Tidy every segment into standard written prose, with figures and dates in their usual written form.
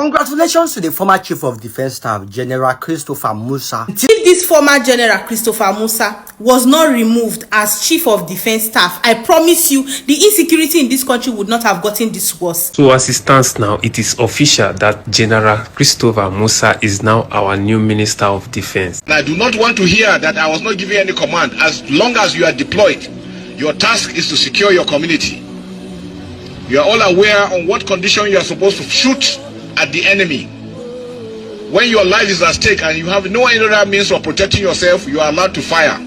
Congratulations to the former Chief of Defense Staff, General Christopher Musa. If this former General Christopher Musa was not removed as Chief of Defense Staff, I promise you, the insecurity in this country would not have gotten this worse. So as it stands now, it is official that General Christopher Musa is now our new Minister of Defense. I do not want to hear that I was not giving any command. As long as you are deployed, your task is to secure your community. You are all aware on what condition you are supposed to shoot at the enemy. When your life is at stake and you have no other means of protecting yourself, you are allowed to fire.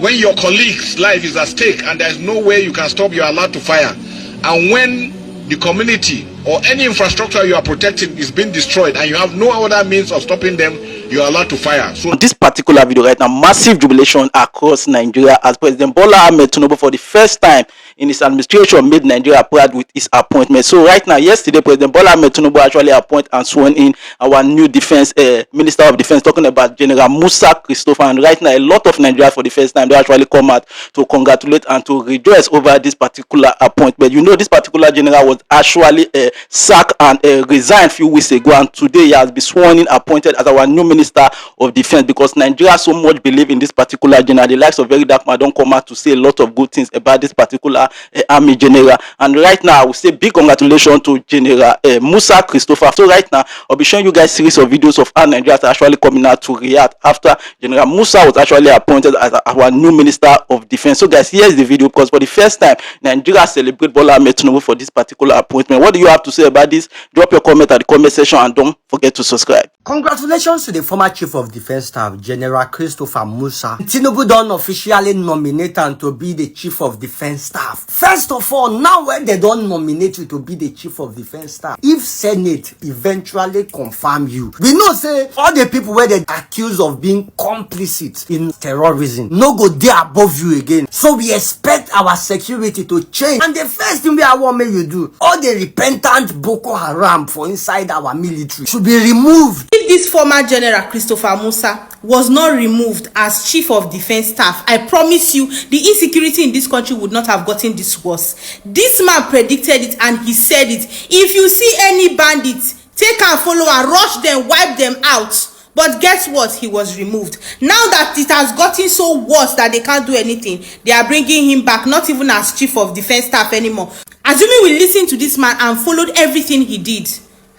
When your colleague's life is at stake and there is no way you can stop, you are allowed to fire. And when the community or any infrastructure you are protecting is being destroyed and you have no other means of stopping them, you are allowed to fire. So this particular video right now, massive jubilation across Nigeria as President Bola Ahmed Tinubu for the first time in his administration made Nigeria proud with his appointment. So right now, yesterday, President Bola Ahmed Tinubu actually appointed and sworn in our new defense Minister of Defense, talking about General Musa Christopher. And right now, a lot of Nigeria for the first time, they actually come out to congratulate and to rejoice over this particular appointment. You know, this particular general was actually sacked and resigned a few weeks ago, and today he has been sworn in, appointed as our new Minister of Defense, because Nigeria so much believe in this particular general. The likes of Very Dark Man don't come out to say a lot of good things about this particular army general. And right now, I will say big congratulations to General Musa Christopher. So right now, I'll be showing you guys series of videos of how Nigeria is actually coming out to react after General Musa was actually appointed as our new Minister of Defense. So guys, here's the video, because for the first time, Nigeria celebrate Bola Ahmed Tinubu for this particular appointment. What do you have to say about this? Drop your comment at the comment section and don't forget to subscribe. Congratulations to the former Chief of Defense Staff, General Christopher Musa. Tinubu don't officially nominate him to be the Chief of Defense Staff. First of all, now when they don't nominate you to be the Chief of Defense Staff, if Senate eventually confirm you, we know say all the people where they accused of being complicit in terrorism no go there above you again. So we expect our security to change. And the first thing we want make you do, all the repentant Boko Haram for inside our military should be removed. If this former General Christopher Musa was not removed as Chief of Defense Staff, I promise you, the insecurity in this country would not have gotten this worse. This man predicted it and he said it. If you see any bandits, take and follow and rush them, wipe them out. But guess what? He was removed. Now that it has gotten so worse that they can't do anything, they are bringing him back, not even as Chief of Defense Staff anymore. Assuming we listen to this man and followed everything he did.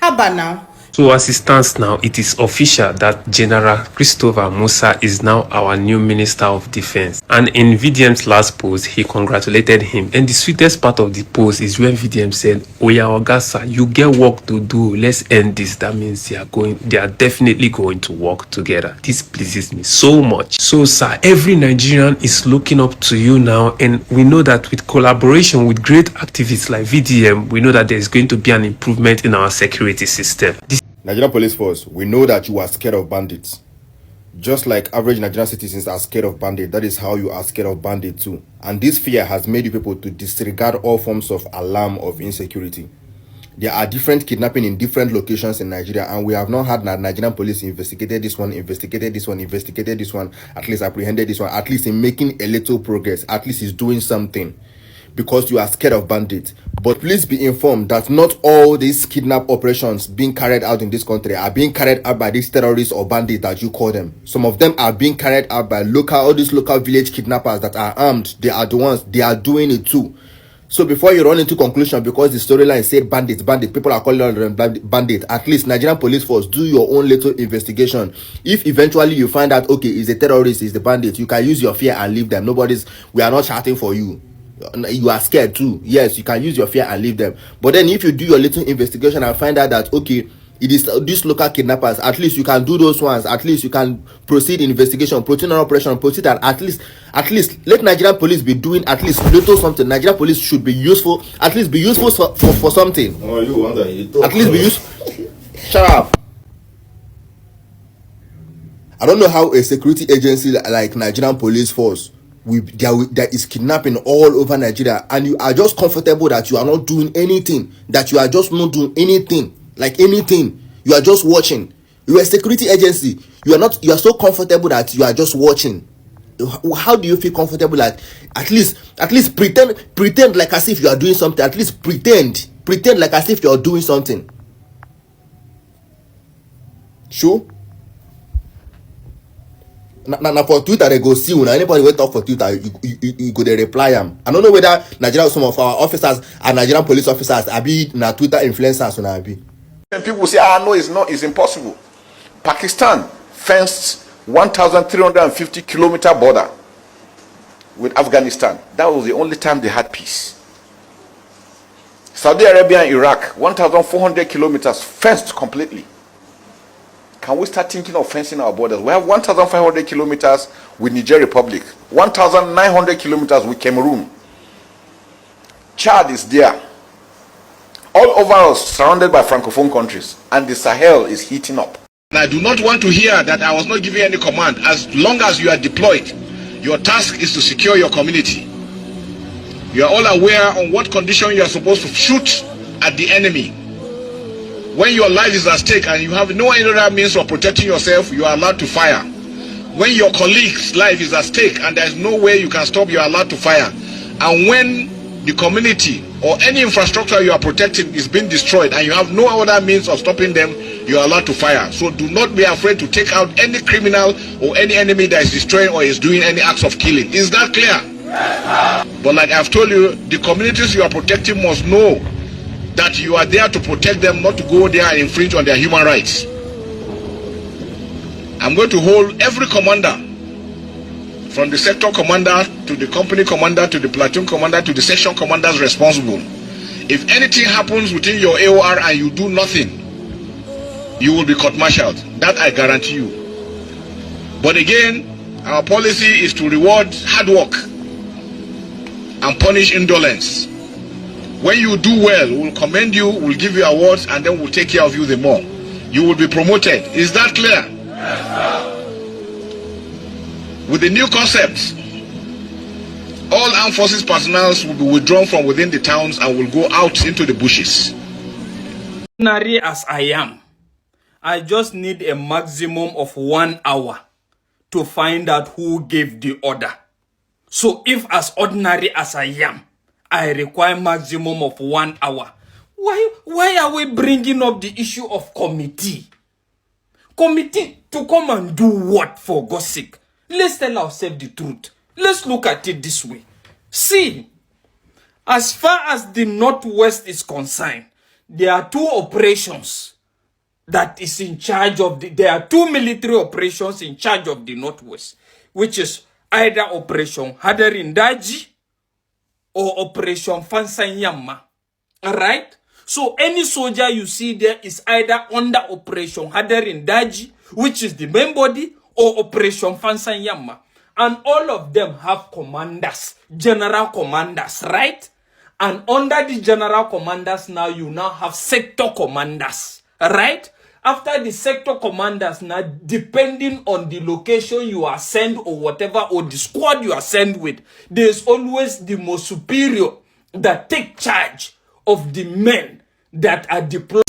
How about now? So as it stands now, it is official that General Christopher Musa is now our new Minister of Defense. And in VDM's last post, he congratulated him. And the sweetest part of the post is when VDM said, Oya Ogasa, you get work to do. Let's end this. That means they are definitely going to work together. This pleases me so much. So sir, every Nigerian is looking up to you now. And we know that with collaboration with great activists like VDM, we know that there is going to be an improvement in our security system. Nigerian police force, we know that you are scared of bandits. Just like average Nigerian citizens are scared of bandits, that is how you are scared of bandits too. And this fear has made you people to disregard all forms of alarm of insecurity. There are different kidnapping in different locations in Nigeria, and we have not had Nigerian police investigated this one, investigated this one, investigated this one, at least apprehended this one, at least in making a little progress, at least is doing something. Because you are scared of bandits. But please be informed that not all these kidnap operations being carried out in this country are being carried out by these terrorists or bandits that you call them. Some of them are being carried out by all these local village kidnappers that are armed. They are the ones, they are doing it too. So before you run into conclusion, because the storyline said bandits, people are calling them bandits, at least Nigerian police force, do your own little investigation. If eventually you find out, okay, it's a terrorist, it's the bandit, you can use your fear and leave them. We are not chatting for you. You are scared too. Yes, you can use your fear and leave them. But then if you do your little investigation and find out that, okay, it is these local kidnappers, at least you can do those ones. At least you can proceed investigation, proceed an operation, proceed and at least let Nigerian police be doing at least little something. Nigerian police should be useful, at least be useful for something. Oh, you wonder. At least be useful. Shut up. I don't know how a security agency like Nigerian police force there is kidnapping all over Nigeria, and you are just comfortable that you are not doing anything, that you are just not doing anything, like anything. You are just watching. You are a security agency. You are so comfortable that you are just watching. How do you feel comfortable that at least pretend like as if you are doing something? At least pretend like as if you are doing something. Sure. Now for Twitter they go see when anybody went talk for Twitter, you go they reply them. I don't know whether Nigeria, some of our officers are Nigerian police officers, be na Twitter influencers or be. And people say, no, it's impossible. Pakistan fenced 1,350 kilometer border with Afghanistan. That was the only time they had peace. Saudi Arabia and Iraq, 1,400 kilometers fenced completely. Can we start thinking of fencing our borders? We have 1,500 kilometers with Niger Republic, 1,900 kilometers with Cameroon. Chad is there. All over us, surrounded by Francophone countries, and the Sahel is heating up. And I do not want to hear that I was not giving any command. As long as you are deployed, your task is to secure your community. You are all aware on what condition you are supposed to shoot at the enemy. When your life is at stake and you have no other means of protecting yourself, you are allowed to fire. When your colleague's life is at stake and there is no way you can stop, you are allowed to fire. And when the community or any infrastructure you are protecting is being destroyed and you have no other means of stopping them, you are allowed to fire. So do not be afraid to take out any criminal or any enemy that is destroying or is doing any acts of killing. Is that clear? Yes, but like I've told you, the communities you are protecting must know that you are there to protect them, not to go there and infringe on their human rights. I'm going to hold every commander, from the sector commander to the company commander to the platoon commander to the section commanders responsible. If anything happens within your AOR and you do nothing, you will be court-martialed. That I guarantee you. But again, our policy is to reward hard work and punish indolence. When you do well, we will commend you, we'll give you awards, and then we'll take care of you the more. You will be promoted. Is that clear? Yes, with the new concepts, all armed forces personnel will be withdrawn from within the towns and will go out into the bushes. Ordinary as I am, I just need a maximum of 1 hour to find out who gave the order. So if as ordinary as I am, I require maximum of 1 hour. Why are we bringing up the issue of committee? Committee to come and do what, for God's sake? Let's tell ourselves the truth. Let's look at it this way. See, as far as the Northwest is concerned, there are two operations that is in charge of there are two military operations in charge of the Northwest, which is either Operation Hadarindaji or Operation Fansanyama. Alright? So any soldier you see there is either under Operation Hadarindaji, which is the main body, or Operation Fansanyama. And all of them have commanders, general commanders, right? And under the general commanders now, you now have sector commanders, right? After the sector commanders now, depending on the location you are sent or whatever, or the squad you are sent with, there's always the most superior that take charge of the men that are deployed.